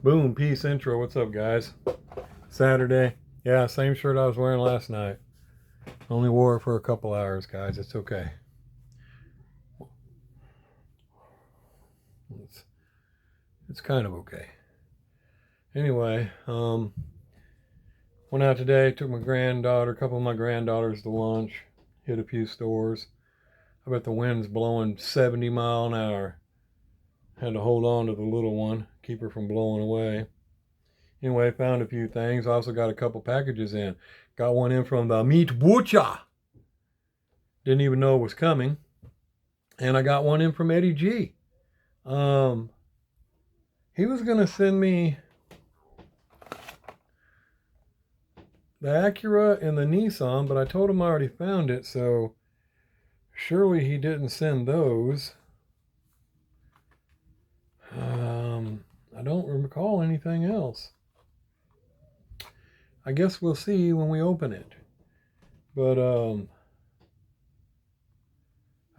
Boom, peace intro. What's up, guys? Saturday. Yeah, same shirt I was wearing last night. Only wore it for a couple hours, guys. It's okay. It's kind of okay. Anyway, went out today, took my granddaughter, a couple of my granddaughters to lunch, hit a few stores. I bet the wind's blowing 70 mile an hour. Had to hold on to the little one, keep her from blowing away. Anyway, found a few things. Also got a couple packages in. Got one in from the Meet Bucha. Didn't even know it was coming. And I got one in from Eddie G. He was going to send me the Acura and the Nissan, but I told him I already found it, so surely he didn't send those. I don't recall anything else. I guess we'll see when we open it. But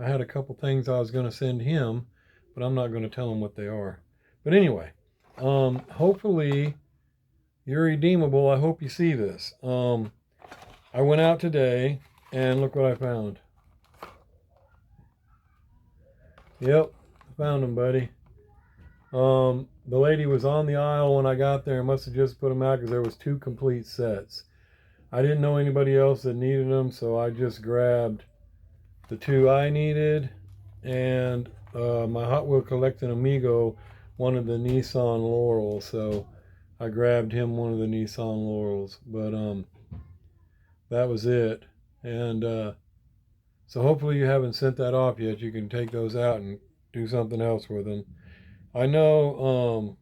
I had a couple things I was going to send him, but I'm not going to tell him what they are. But anyway, hopefully you're redeemable. I hope you see this. I went out today and look what I found. Yep, found them, buddy. The lady was on the aisle when I got there. Must have just put them out because there was 2 complete sets. I didn't know anybody else that needed them, so I just grabbed the 2 I needed, and my Hot Wheel collecting amigo wanted the Nissan Laurel, so I grabbed him one of the Nissan Laurels. But that was it. And so hopefully you haven't sent that off yet. You can take those out and do something else with them. I know,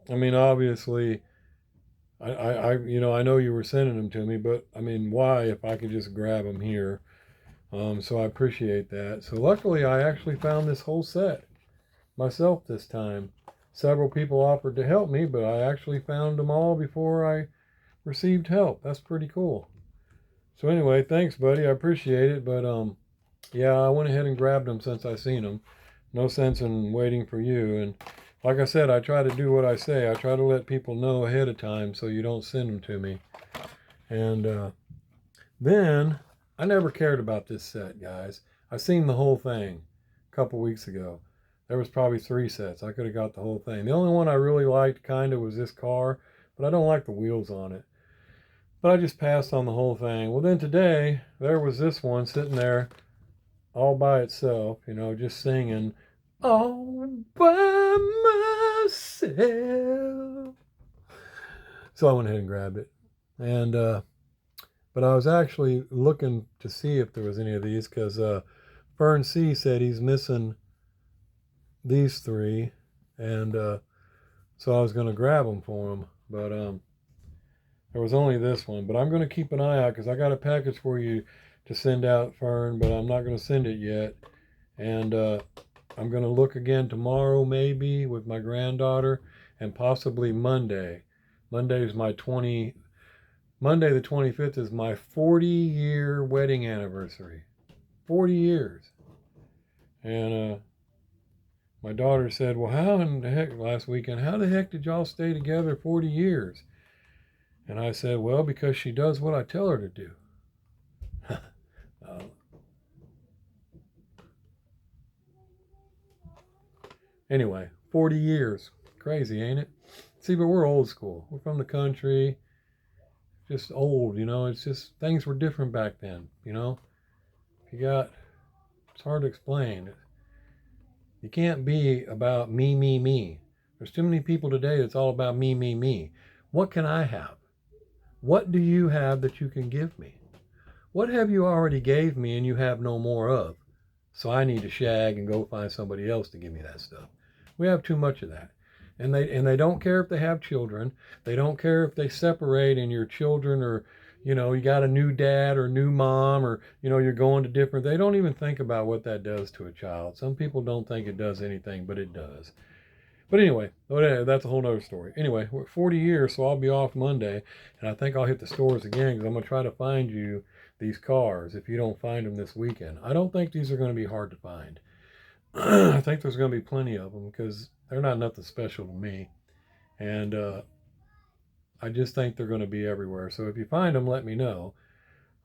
I mean, obviously, I know you were sending them to me, but I mean, why if I could just grab them here? So I appreciate that. So luckily, I actually found this whole set myself this time. Several people offered to help me, but I actually found them all before I received help. That's pretty cool. So anyway, thanks, buddy. I appreciate it. But yeah, I went ahead and grabbed them since I seen them. No sense in waiting for you. And like I said, I try to do what I say. I try to let people know ahead of time so you don't send them to me. And then I never cared about this set, guys. I seen the whole thing a couple weeks ago. There was probably 3 sets. I could have got the whole thing. The only one I really liked kind of was this car, but I don't like the wheels on it. But I just passed on the whole thing. Well, then today, there was this one sitting there all by itself, just singing all by myself. So I went ahead and grabbed it. And, but I was actually looking to see if there was any of these because Fern C said he's missing these 3. And so I was going to grab them for him. But there was only this one. But I'm going to keep an eye out because I got a package for you to send out, Fern, but I'm not going to send it yet. And I'm going to look again tomorrow maybe with my granddaughter, and possibly Monday. Monday the 25th is my 40-year wedding anniversary. 40 years. And my daughter said, well, last weekend, how the heck did y'all stay together 40 years? And I said, well, because she does what I tell her to do. Anyway, 40 years. Crazy, ain't it? See, but we're old school. We're from the country. Just old, It's just things were different back then, It's hard to explain. You can't be about me, me, me. There's too many people today that's all about me, me, me. What can I have? What do you have that you can give me? What have you already gave me and you have no more of? So I need to shag and go find somebody else to give me that stuff. We have too much of that. And they don't care if they have children. They don't care if they separate and your children are, you got a new dad or new mom or, you're going to different. They don't even think about what that does to a child. Some people don't think it does anything, but it does. But anyway, that's a whole nother story. Anyway, we're 40 years, so I'll be off Monday. And I think I'll hit the stores again because I'm going to try to find you these cars if you don't find them this weekend. I don't think these are going to be hard to find. I think there's going to be plenty of them because they're not nothing special to me. And I just think they're going to be everywhere. So if you find them, let me know.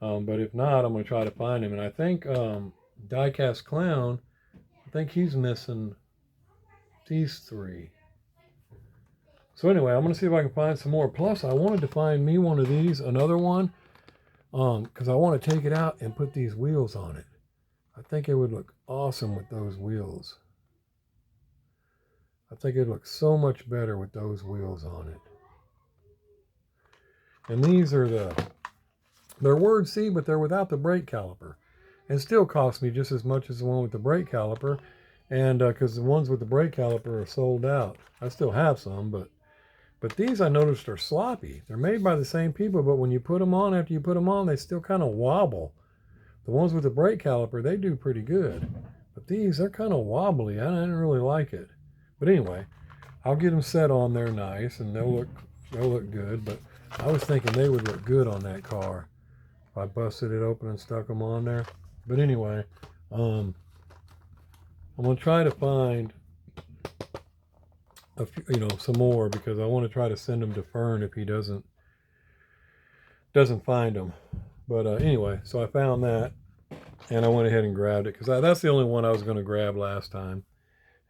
But if not, I'm going to try to find him. And I think Diecast Clown, I think he's missing these 3. So anyway, I'm going to see if I can find some more. Plus, I wanted to find me one of these, another one, because I want to take it out and put these wheels on it. I think it would look awesome with those wheels. I think it looks so much better with those wheels on it. And these are they're Word C, but they're without the brake caliper. And still cost me just as much as the one with the brake caliper. And because the ones with the brake caliper are sold out. I still have some, but these I noticed are sloppy. They're made by the same people, but when you put them on, after you put them on, they still kind of wobble. The ones with the brake caliper, they do pretty good. But these, they're kind of wobbly. I didn't really like it. But anyway, I'll get them set on there nice, and they'll look good. But I was thinking they would look good on that car if I busted it open and stuck them on there. But anyway, I'm going to try to find a few, some more, because I want to try to send them to Fern if he doesn't find them. But anyway, so I found that, and I went ahead and grabbed it, because that's the only one I was going to grab last time.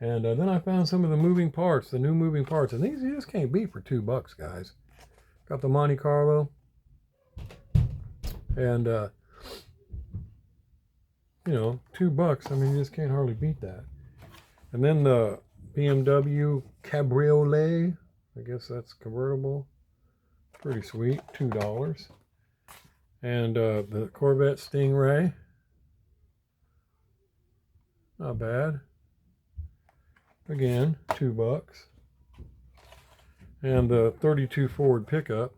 And then I found some of the moving parts, the new moving parts, and these you just can't beat for $2, guys. Got the Monte Carlo, and $2. I mean, you just can't hardly beat that. And then the BMW Cabriolet, I guess that's convertible, pretty sweet, $2. And the Corvette Stingray, not bad, again, $2. And the 32 Ford pickup,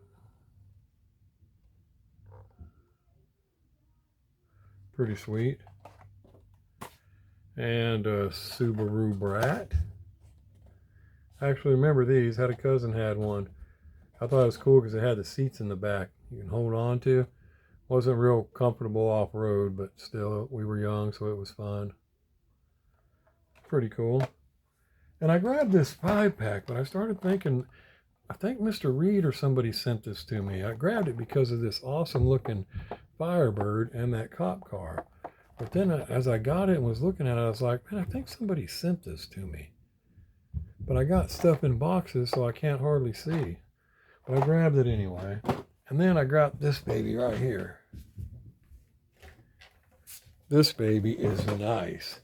pretty sweet. And a Subaru Brat. I actually remember these. Had a cousin had one. I thought it was cool because it had the seats in the back you can hold on to. Wasn't real comfortable off-road, but still, we were young, so it was fun. Pretty cool. And I grabbed this 5-pack, but I started thinking, I think Mr. Reed or somebody sent this to me. I grabbed it because of this awesome-looking Firebird and that cop car. But then as I got it and was looking at it, I was like, man, I think somebody sent this to me. But I got stuff in boxes, so I can't hardly see. But I grabbed it anyway. And then I grabbed this baby right here. This baby is nice.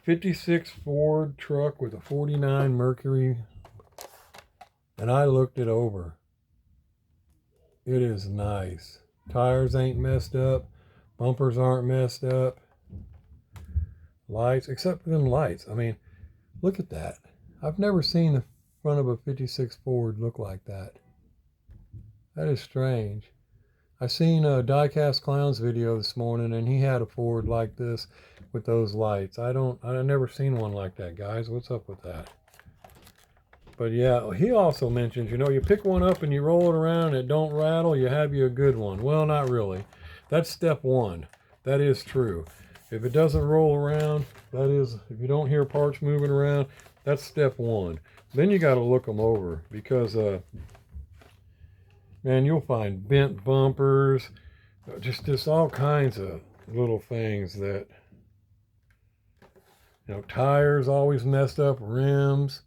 56 Ford truck with a 49 Mercury. And I looked it over. It is nice. Tires ain't messed up. Bumpers aren't messed up. Lights, except for them lights. I mean, look at that. I've never seen the front of a 56 Ford look like that. That is strange. I seen a Diecast Clown's video this morning, and he had a Ford like this with those lights. I've never seen one like that, guys. What's up with that? But yeah, he also mentions, you pick one up and you roll it around and it don't rattle, you have you a good one. Well, not really. That's step one. That is true. If it doesn't roll around, if you don't hear parts moving around, that's step one. Then you got to look them over, because man, you'll find bent bumpers, just all kinds of little things that, tires always messed up, rims.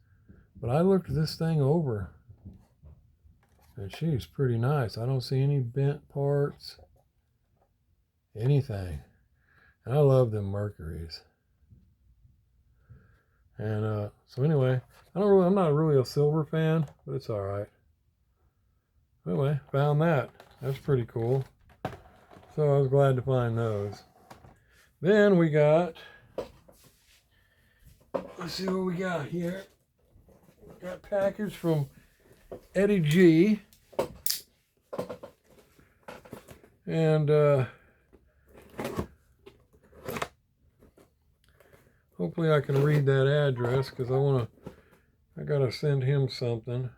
But I looked this thing over, and she's pretty nice. I don't see any bent parts, anything. And I love them Mercuries. And so anyway, I'm not really a silver fan, but it's all right. Anyway, found that. That's pretty cool. So I was glad to find those. Then we got, let's see what we got here. Got a package from Eddie G. And hopefully I can read that address, because I gotta send him something.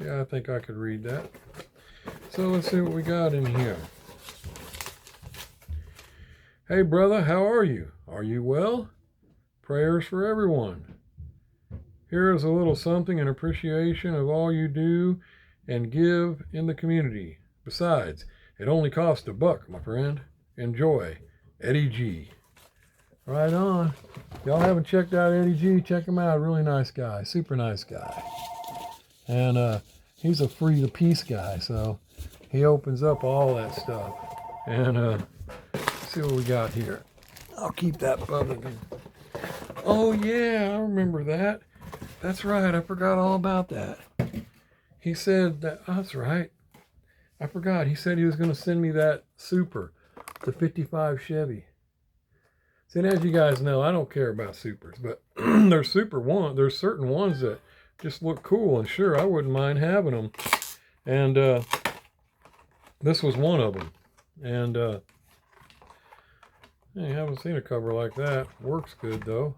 Yeah, I think I could read that. So let's see what we got in here. Hey brother, how are you? Are you well? Prayers for everyone. Here is a little something in appreciation of all you do and give in the community. Besides, it only cost $1, my friend. Enjoy. Eddie G. Right on. Y'all haven't checked out Eddie G, check him out. Really nice guy. Super nice guy. And he's a free the peace guy, so he opens up all that stuff. And let's see what we got here. I'll keep that bubbling. Oh yeah, I remember that. That's right, I forgot all about that. He said that, oh, that's right. I forgot. He said he was going to send me that Super, the 55 Chevy. See, and as you guys know, I don't care about Supers, but there's certain ones that just look cool, and sure, I wouldn't mind having them. And this was one of them. And I haven't seen a cover like that. Works good though.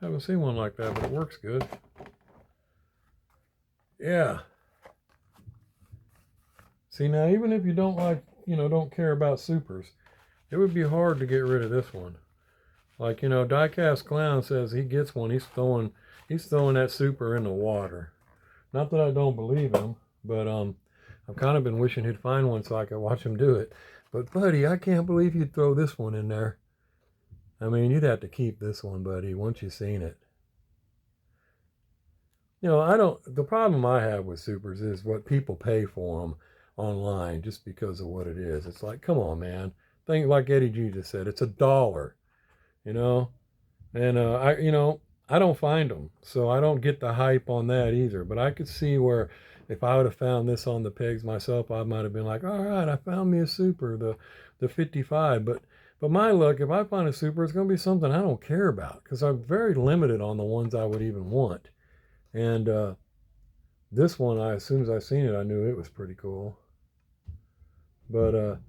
Haven't seen one like that, but it works good. Yeah. See, now even if you don't like, don't care about Supers, it would be hard to get rid of this one. Like, Diecast Clown says he gets one, he's throwing that Super in the water. Not that I don't believe him, but I've kind of been wishing he'd find one so I could watch him do it. But buddy, I can't believe you'd throw this one in there. I mean, you'd have to keep this one, buddy, once you've seen it. The problem I have with Supers is what people pay for them online just because of what it is. It's like, come on, man. Think like Eddie G just said, it's $1, and I don't find them, so I don't get the hype on that either. But I could see where if I would have found this on the pegs myself, I might have been like, all right, I found me a Super, the 55. But my luck, if I find a Super, it's going to be something I don't care about because I'm very limited on the ones I would even want. And this one, as soon as I seen it, I knew it was pretty cool. But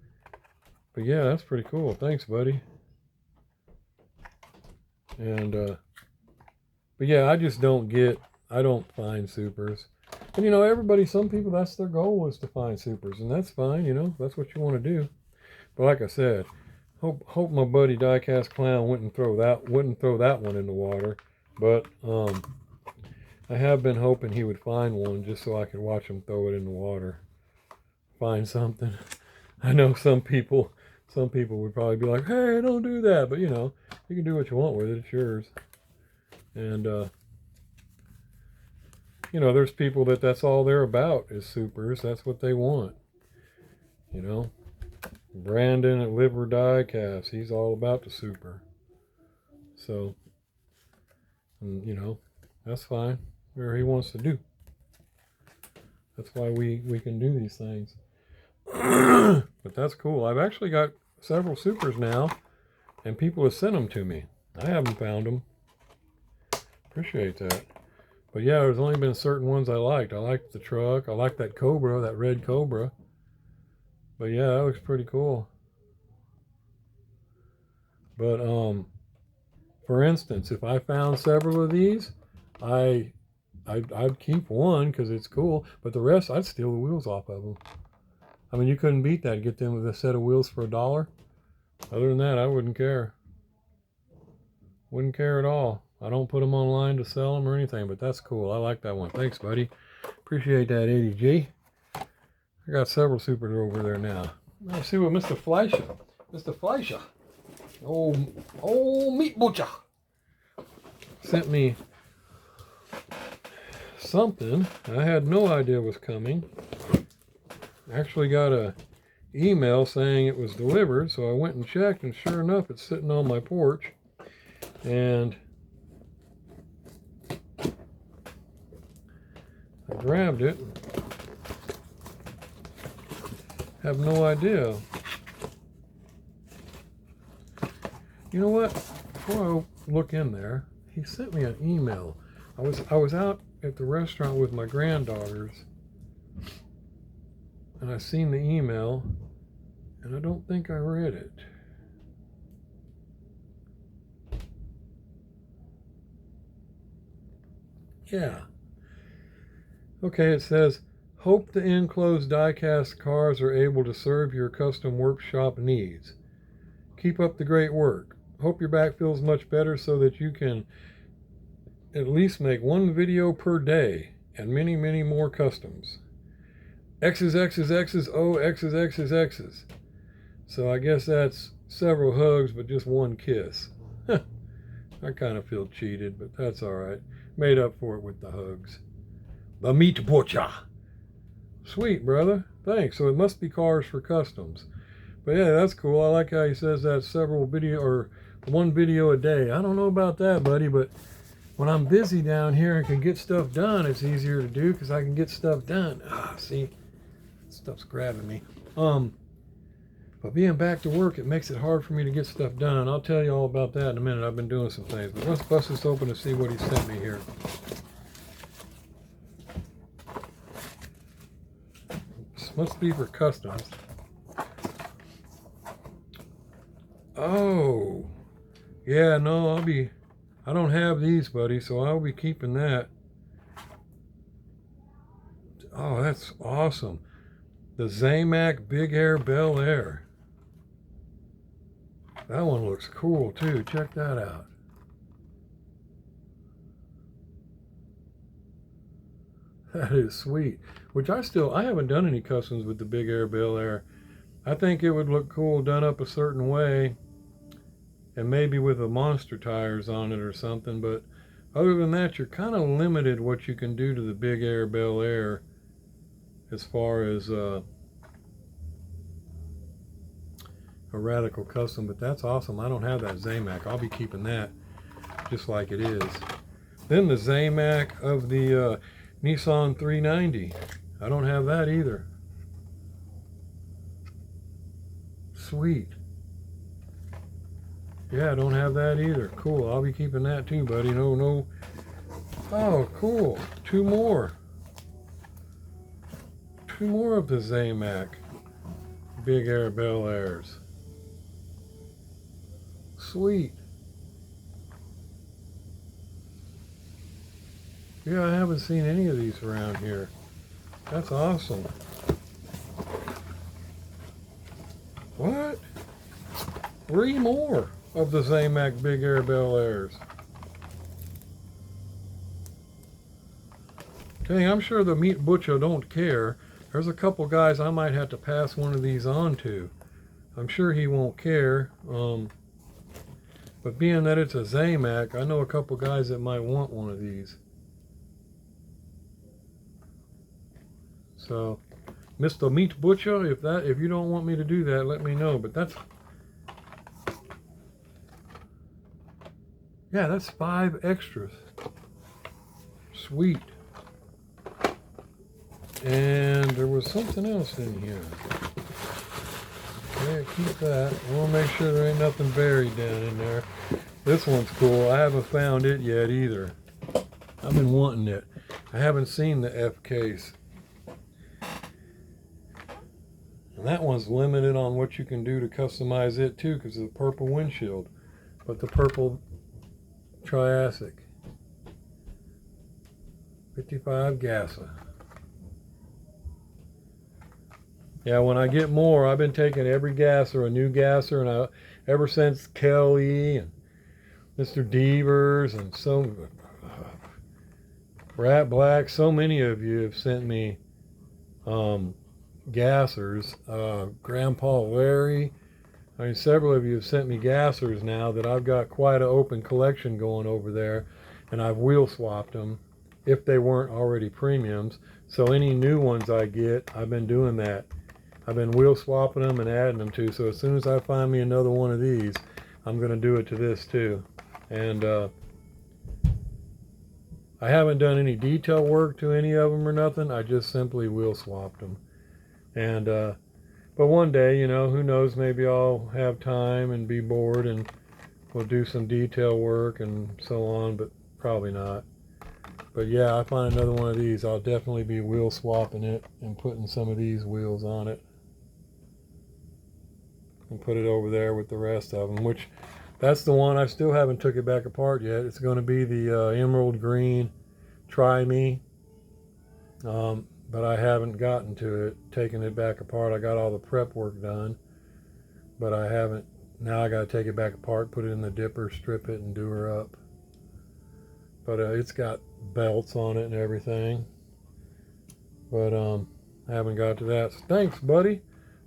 yeah, that's pretty cool. Thanks, buddy. And but yeah, I don't find Supers. And some people, that's their goal, is to find Supers, and that's fine. That's what you want to do. But like I said, hope my buddy Diecast Clown wouldn't throw that one in the water. But I have been hoping he would find one just so I could watch him throw it in the water. Find something. I know some people would probably be like, hey, don't do that. But you can do what you want with it. It's yours. And there's people that's all they're about is Supers. That's what they want. Brandon at Live or Diecast, he's all about the Super. So, that's fine. Whatever he wants to do. That's why we can do these things. But that's cool. I've actually got several Supers now, and people have sent them to me. I haven't found them. Appreciate that. But yeah, there's only been certain ones I liked. I liked the truck. I liked that Cobra, that red Cobra. But yeah, that looks pretty cool. But for instance, if I found several of these, I'd keep one because it's cool, but the rest I'd steal the wheels off of them. I mean, you couldn't beat that. Get them with a set of wheels for $1. Other than that, I wouldn't care. Wouldn't care at all. I don't put them online to sell them or anything, but that's cool. I like that one. Thanks, buddy. Appreciate that, 80G. I got several Supers over there now. Let's see what Mr. Fleischer, old Meet Bucha, sent me something I had no idea was coming. Actually got a email saying it was delivered, so I went and checked, and sure enough, it's sitting on my porch. And I grabbed it. Have no idea. You know what? Before I look in there, he sent me an email. I was out at the restaurant with my granddaughters, and I seen the email, and I don't think I read it. Yeah. Okay, it says, hope the enclosed diecast cars are able to serve your custom workshop needs. Keep up the great work. Hope your back feels much better so that you can at least make one video per day and many, many more customs. X's, X's, X's, O, X's, X's, X's. So I guess that's several hugs, but just one kiss. I kind of feel cheated, but that's all right. Made up for it with the hugs. The Meet Bucha. Sweet, brother. Thanks. So it must be cars for customs. But yeah, that's cool. I like how he says that several video or one video a day. I don't know about that, buddy, but when I'm busy down here and can get stuff done, it's easier to do because I can get stuff done. See, stuff's grabbing me. But being back to work, it makes it hard for me to get stuff done. I'll tell you all about that in a minute. I've been doing some things. But let's bust this open to see what he sent me here. This must be for customs. Oh. Yeah, no, I don't have these, buddy, so I'll be keeping that. Oh, that's awesome. The Zamac Big Air Bel Air. That one looks cool too. Check that out. That is sweet. Which I haven't done any customs with the Big Air Bel Air. I think it would look cool done up a certain way. And maybe with the monster tires on it or something. But other than that, you're kind of limited what you can do to the Big Air Bel Air as far as a radical custom, but that's awesome. I don't have that Zamac. I'll be keeping that just like it is. Then the Zamac of the Nissan 390. I don't have that either. Sweet. Yeah, I don't have that either. Cool. I'll be keeping that too, buddy. No. Oh, cool. Two more of the Zamac Big Air Bel Airs. Sweet. Yeah, I haven't seen any of these around here. That's awesome. What? 3 more of the Zamac Big Air Bel Airs. Dang, I'm sure the Meet Bucha don't care. There's a couple guys I might have to pass one of these on to. I'm sure he won't care. But being that it's a Zamac, I know a couple guys that might want one of these. So, Mr. Meet Bucha, if you don't want me to do that, let me know. But that's 5 extras. Sweet. And there was something else in here. Yeah, keep that. I want to make sure there ain't nothing buried down in there. This one's cool. I haven't found it yet either. I've been wanting it. I haven't seen the F case. And that one's limited on what you can do to customize it too because of the purple windshield. But the purple Triassic. 55 Gassa. Yeah, when I get more, I've been taking every gasser, a new gasser, and ever since Kelly and Mr. Devers and Rat Black, so many of you have sent me gassers. Grandpa Larry, I mean, several of you have sent me gassers now that I've got quite an open collection going over there, and I've wheel swapped them if they weren't already premiums. So any new ones I get, I've been doing that. I've been wheel swapping them and adding them to. So as soon as I find me another one of these, I'm going to do it to this too. And I haven't done any detail work to any of them or nothing. I just simply wheel swapped them. And but one day, you know, who knows, maybe I'll have time and be bored and we'll do some detail work and so on, but probably not. But yeah, I find another one of these, I'll definitely be wheel swapping it and putting some of these wheels on it. And put it over there with the rest of them, which that's the one I still haven't took it back apart yet. It's going to be the emerald green Try Me. But I haven't gotten to it, taking it back apart. I got all the prep work done, but I haven't now I got to take it back apart, put it in the dipper, strip it, and do her up. But it's got belts on it and everything. But I haven't got to that. So thanks, buddy.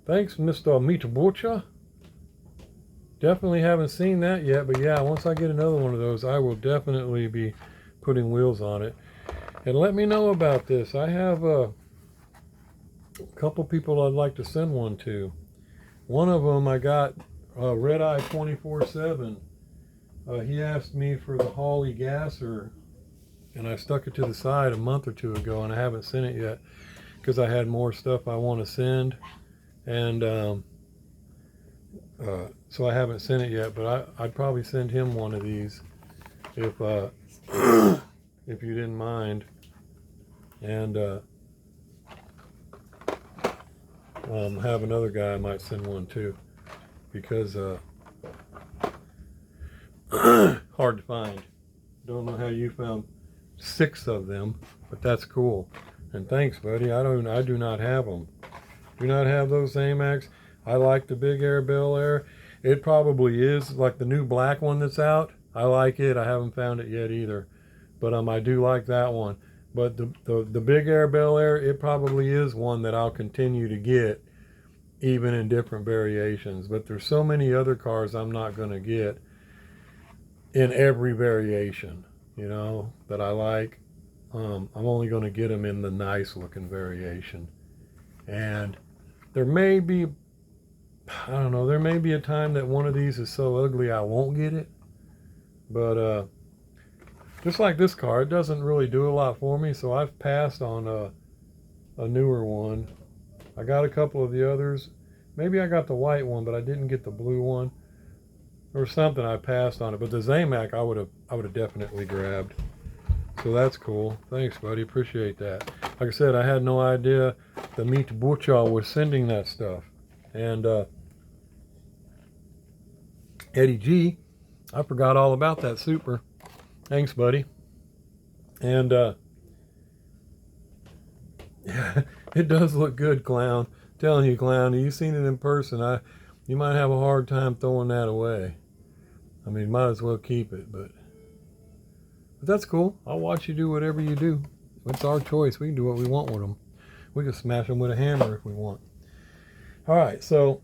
Thanks, Mr. Meet Bucha. Definitely haven't seen that yet, but yeah, once I get another one of those, I will definitely be putting wheels on it. And let me know about this. I have a couple people I'd like to send one to. One of them I got Red Eye 24/7. He asked me for the Hawley gasser, and I stuck it to the side a month or two ago, and I haven't sent it yet because I had more stuff I want to send, and so I haven't sent it yet. But I'd probably send him one of these if if you didn't mind, and have another guy I might send one too, because hard to find. Don't know how you found 6 of them, but that's cool. And thanks, buddy. I do not have them. Do not have those AMAX. I like the Big Air Bel Air. It probably is like the new black one that's out. I like it. I haven't found it yet either, but I do like that one. But the Big Air Bel Air, it probably is one that I'll continue to get, even in different variations. But there's so many other cars I'm not going to get in every variation, you know, that I like. I'm only going to get them in the nice looking variation. And there may be, I don't know, there may be a time that one of these is so ugly I won't get it. But just like this car, it doesn't really do a lot for me, so I've passed on a newer one. I got a couple of the others. Maybe I got the white one, but I didn't get the blue one. Or something, I passed on it. But the Zamac I would have definitely grabbed. So that's cool. Thanks, buddy. Appreciate that. Like I said, I had no idea the Meet Bucha was sending that stuff. And Eddie G, I forgot all about that Super. Thanks, buddy. And yeah, it does look good, Clown. I'm telling you, Clown, you've seen it in person. You might have a hard time throwing that away. I mean, might as well keep it, but that's cool. I'll watch you do whatever you do. It's our choice. We can do what we want with them. We can smash them with a hammer if we want. All right, so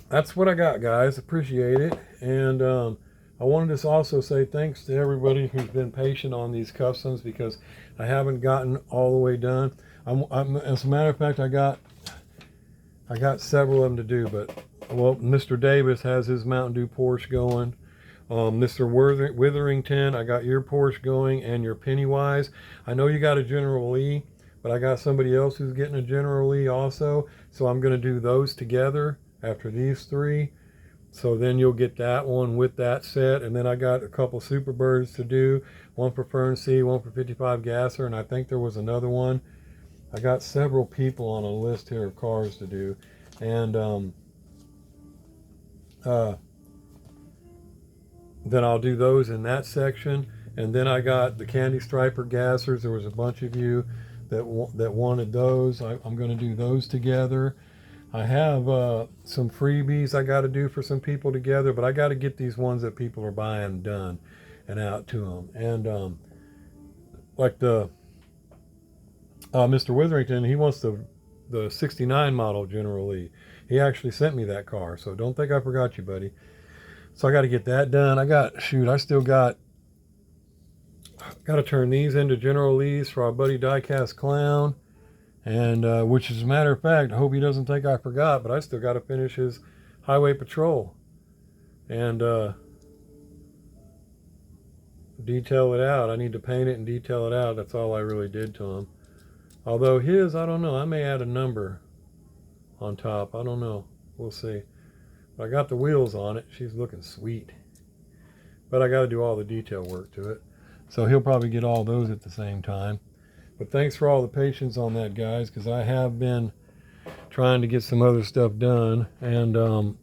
that's what I got, guys. Appreciate it. And I wanted to also say thanks to everybody who's been patient on these customs, because I haven't gotten all the way done. As a matter of fact, I got several of them to do, but well, Mr. Davis has his Mountain Dew Porsche going. Mr. Witherington, I got your Porsche going and your Pennywise. I know you got a General Lee, but I got somebody else who's getting a General Lee also. So I'm going to do those together after these 3. So then you'll get that one with that set. And then I got a couple Superbirds to do. One for Fern C, one for 55 Gasser, and I think there was another one. I got several people on a list here of cars to do. And then I'll do those in that section. And then I got the Candy Striper Gassers. There was a bunch of you that wanted those. I'm going to do those together. I have some freebies I got to do for some people together, but I got to get these ones that people are buying done and out to them. And like the Mr. Witherington, he wants the 69 model General Lee. He actually sent me that car, so don't think I forgot you, buddy. So I got to get that done. I still got to turn these into General Lees for our buddy Diecast Clown. And which, as a matter of fact, I hope he doesn't think I forgot, but I still got to finish his Highway Patrol and detail it out. I need to paint it and detail it out. That's all I really did to him. Although his, I don't know. I may add a number on top. I don't know. We'll see. But I got the wheels on it. She's looking sweet. But I got to do all the detail work to it. So he'll probably get all those at the same time. But thanks for all the patience on that, guys, because I have been trying to get some other stuff done. And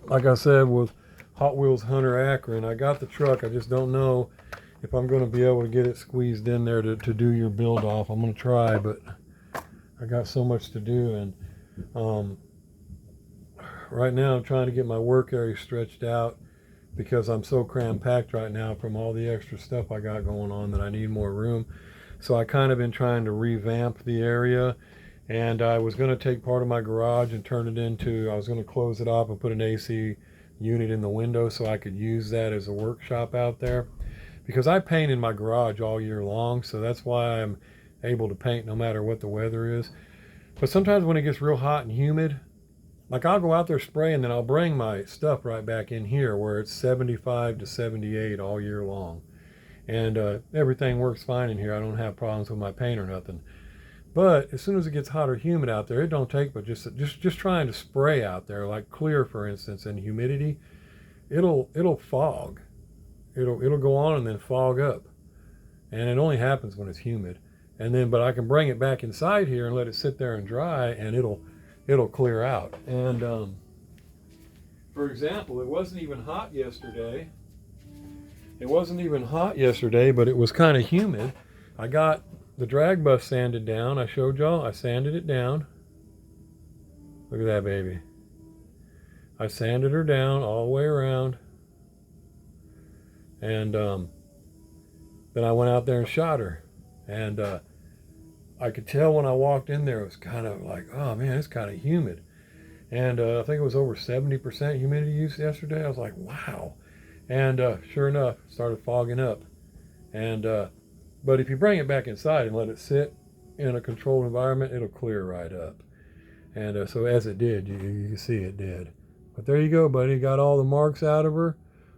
like I said, with Hot Wheels Hunter Akron, I got the truck. I just don't know if I'm going to be able to get it squeezed in there to do your build off. I'm going to try, but I got so much to do. And right now I'm trying to get my work area stretched out because I'm so cram packed right now from all the extra stuff I got going on that I need more room. So I kind of been trying to revamp the area, and I was going to take part of my garage and turn it into, I was going to close it off and put an AC unit in the window so I could use that as a workshop out there, because I paint in my garage all year long, so that's why I'm able to paint no matter what the weather is. But sometimes when it gets real hot and humid, like I'll go out there spray and then I'll bring my stuff right back in here where it's 75 to 78 all year long. And everything works fine in here. I don't have problems with my paint or nothing. But as soon as it gets hot or humid out there, it don't take but just trying to spray out there, like clear for instance, and humidity, it'll fog. It'll go on and then fog up. And it only happens when it's humid. And then but I can bring it back inside here and let it sit there and dry, and it'll clear out. And for example, it wasn't even hot yesterday. It wasn't even hot yesterday, but it was kind of humid. I got the drag bus sanded down. I showed y'all, I sanded it down. Look at that baby. I sanded her down all the way around. And then I went out there and shot her. And I could tell when I walked in there, it was kind of like, oh man, it's kind of humid. And I think it was over 70% humidity use yesterday. I was like, wow. And sure enough, it started fogging up. And but if you bring it back inside and let it sit in a controlled environment, it'll clear right up. And so as it did, you can see it did. But there you go, buddy. Got all the marks out of her.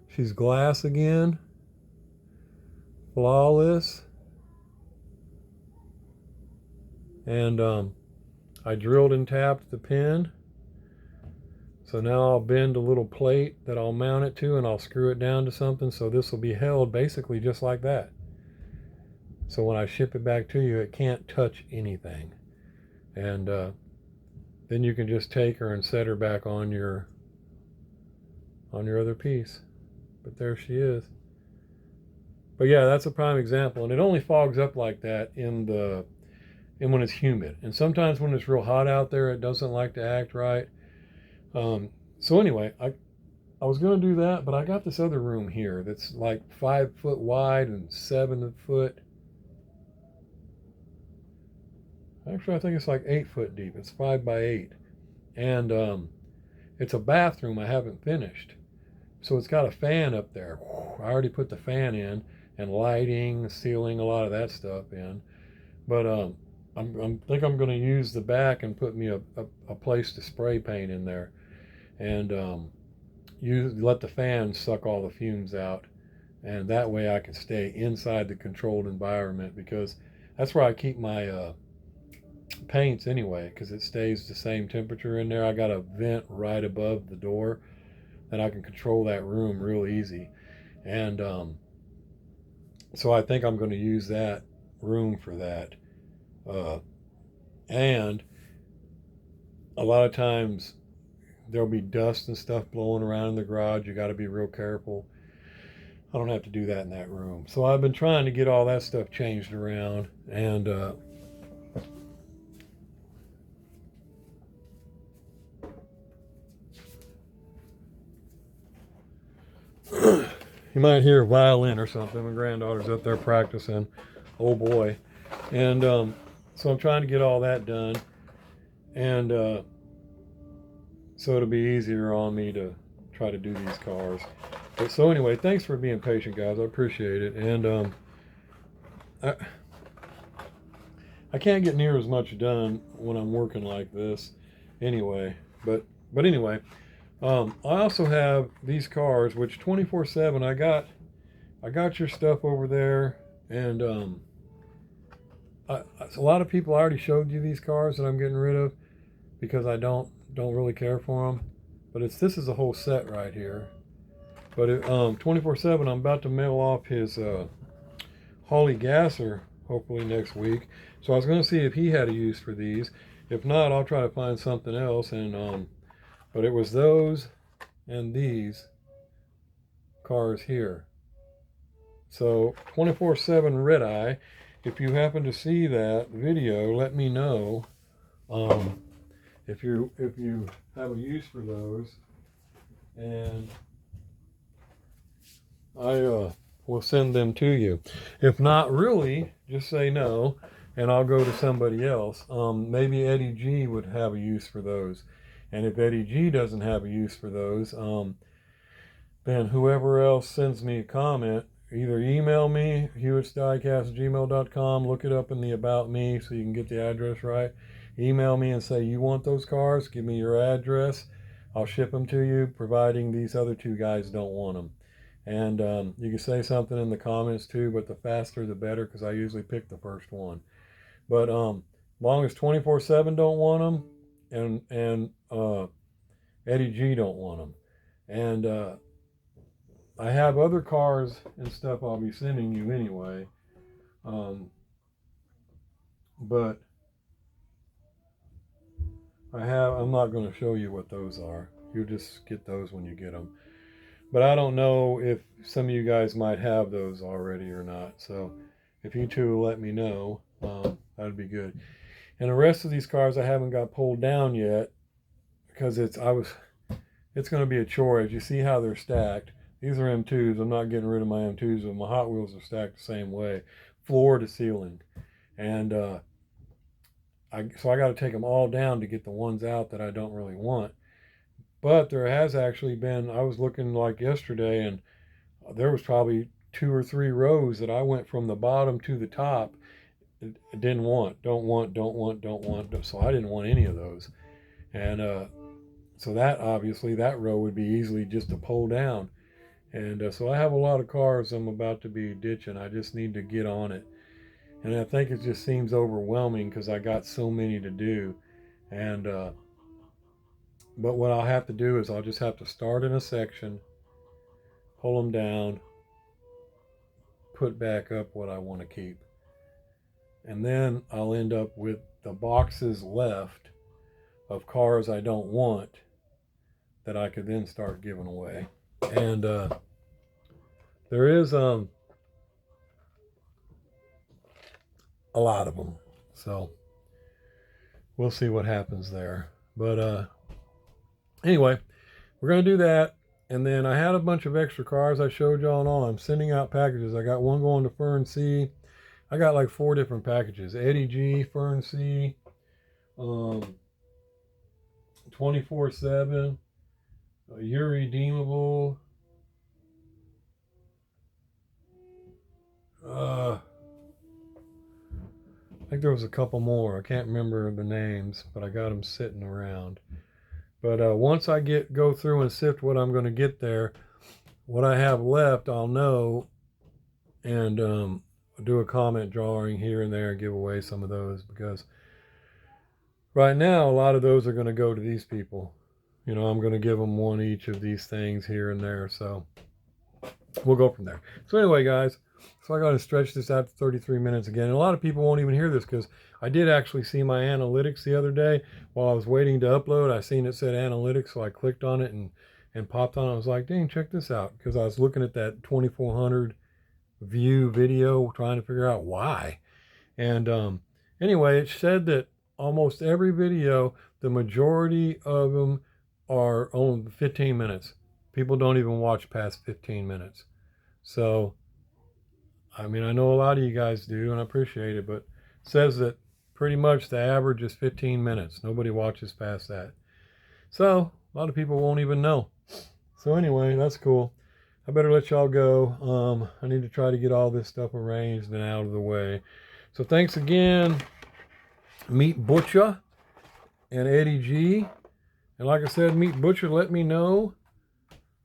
She's glass again. Flawless. And I drilled and tapped the pin. So now I'll bend a little plate that I'll mount it to, and I'll screw it down to something, so this will be held basically just like that. So when I ship it back to you, it can't touch anything. And then you can just take her and set her back on your other piece. But there she is. But yeah, that's a prime example. And it only fogs up like that in when it's humid. And sometimes when it's real hot out there, it doesn't like to act right. So anyway, I was going to do that, but I got this other room here that's like 5 foot wide and 7 foot. Actually, I think it's like 8 foot deep. It's 5 by 8. And it's a bathroom I haven't finished. So it's got a fan up there. I already put the fan in, and lighting, ceiling, a lot of that stuff in. But I think I'm going to use the back and put me a place to spray paint in there. And you let the fan suck all the fumes out. And that way I can stay inside the controlled environment, because that's where I keep my paints anyway, because it stays the same temperature in there. I got a vent right above the door, and I can control that room real easy. And so I think I'm going to use that room for that. And a lot of times there'll be dust and stuff blowing around in the garage. You got to be real careful. I don't have to do that in that room. So I've been trying to get all that stuff changed around. And you might hear a violin or something. My granddaughter's up there practicing. Oh boy. And so I'm trying to get all that done. And so it'll be easier on me to try to do these cars. But so anyway, thanks for being patient, guys. I appreciate it. And I can't get near as much done when I'm working like this anyway. But anyway, I also have these cars, which 24/7 I got your stuff over there. And a lot of people, I already showed you these cars that I'm getting rid of because I don't really care for them. But this is a whole set right here. But 24/7, I'm about to mail off his Holly Gasser hopefully next week. So I was going to see if he had a use for these. If not, I'll try to find something else. And but it was those and these cars here. So 24/7 Red Eye. If you happen to see that video, let me know. if you have a use for those, and I will send them to you. If not, really, just say no, and I'll go to somebody else. Maybe Eddie G would have a use for those, and if Eddie G doesn't have a use for those, then whoever else sends me a comment, either email me, HewittzDiecast@gmail.com, look it up in the About Me so you can get the address right. Email me and say you want those cars, give me your address. I'll ship them to you, providing these other two guys don't want them. And you can say something in the comments too, but the faster the better, because I usually pick the first one. But long as 24/7 don't want them, and Eddie G don't want them, and I have other cars and stuff I'll be sending you anyway, but I'm not going to show you what those are. You'll just get those when you get them. But I don't know if some of you guys might have those already or not. So if you two will let me know, that'd be good. And the rest of these cars I haven't got pulled down yet, because it's going to be a chore. As you see how they're stacked, these are M2s. I'm not getting rid of my M2s, but my Hot Wheels are stacked the same way, floor to ceiling. And so I got to take them all down to get the ones out that I don't really want. But there has actually been, I was looking like yesterday, and there was probably 2 or 3 rows that I went from the bottom to the top. Don't want. So I didn't want any of those. And so that, obviously, that row would be easily just to pull down. And so I have a lot of cars I'm about to be ditching. I just need to get on it. And I think it just seems overwhelming because I got so many to do. And but what I'll have to do is I'll just have to start in a section, pull them down, put back up what I want to keep. And then I'll end up with the boxes left of cars I don't want that I could then start giving away. And there is a lot of them. So we'll see what happens there. But anyway, we're going to do that. And then I had a bunch of extra cars I showed y'all and all. I'm sending out packages. I got one going to Fern C. I got like 4 different packages. Eddie G, Fern C, 24/7, You're Redeemable. I think there was a couple more. I can't remember the names, but I got them sitting around. But once I go through and sift what I'm going to get there, what I have left, I'll know, and do a comment drawing here and there and give away some of those, because right now a lot of those are going to go to these people. You know, I'm going to give them one each of these things here and there. So we'll go from there. So anyway, guys, so I got to stretch this out to 33 minutes again. And a lot of people won't even hear this because I did actually see my analytics the other day while I was waiting to upload. I seen it said analytics, so I clicked on it and popped on. I was like, dang, check this out, because I was looking at that 2,400 view video trying to figure out why. And anyway, it said that almost every video, the majority of them are only 15 minutes. People don't even watch past 15 minutes. So, I mean, I know a lot of you guys do, and I appreciate it, but it says that pretty much the average is 15 minutes. Nobody watches past that. So, a lot of people won't even know. So anyway, that's cool. I better let y'all go. I need to try to get all this stuff arranged and out of the way. So thanks again, Meet Bucha and Eddie G. And like I said, Meet Bucha, let me know.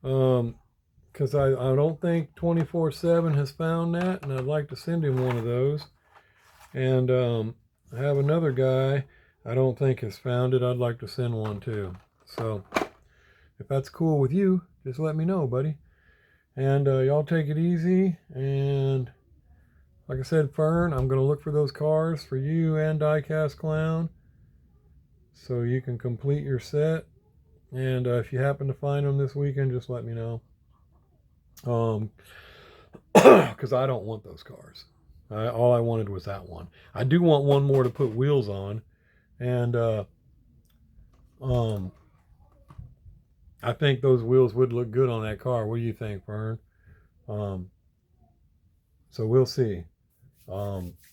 Because I don't think 24/7 has found that, and I'd like to send him one of those. And I have another guy I don't think has found it. I'd like to send one too. So if that's cool with you, just let me know, buddy. And y'all take it easy. And like I said, Fern, I'm going to look for those cars for you and Diecast Clown, so you can complete your set. And if you happen to find them this weekend, just let me know. Because I don't want those cars. All I wanted was that one. I do want one more to put wheels on. And I think those wheels would look good on that car. What do you think, Fern? Um, so we'll see.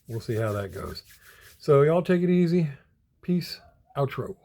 We'll see how that goes. So y'all take it easy. Peace. Outro.